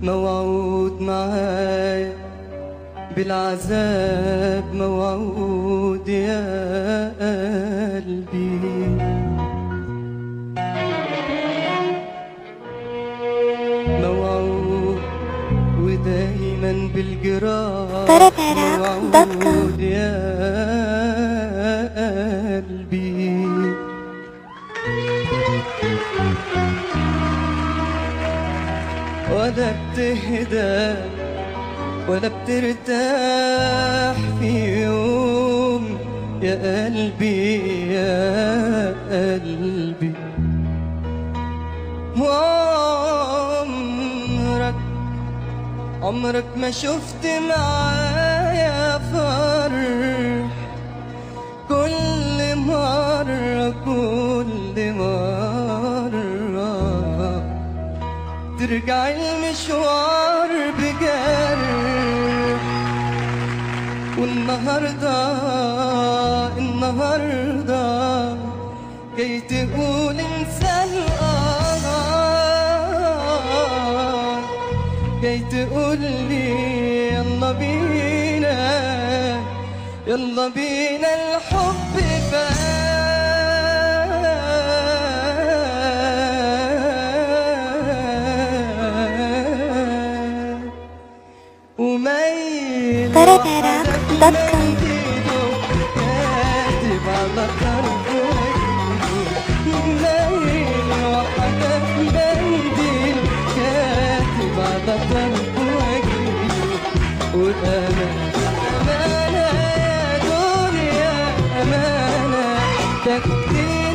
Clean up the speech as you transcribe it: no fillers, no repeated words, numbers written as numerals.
موعود معايا بالعذاب، موعود يا قلبي، موعود ودايما بالجراح، موعود يا قلبي. ولا بتهدى ولا بترتاح في يوم يا قلبي يا قلبي، عمرك ما شفت معايا فرح، كل مرة ترجع المشوار بجرح. والنهاردة جاي تقول انسى القرار، جاي تقول لي يلا بينا الحب وميل Tarataraq.com كاتب على ميل وحدك منديل كاتب على وأمانة يا دنيا أمانة تكتير.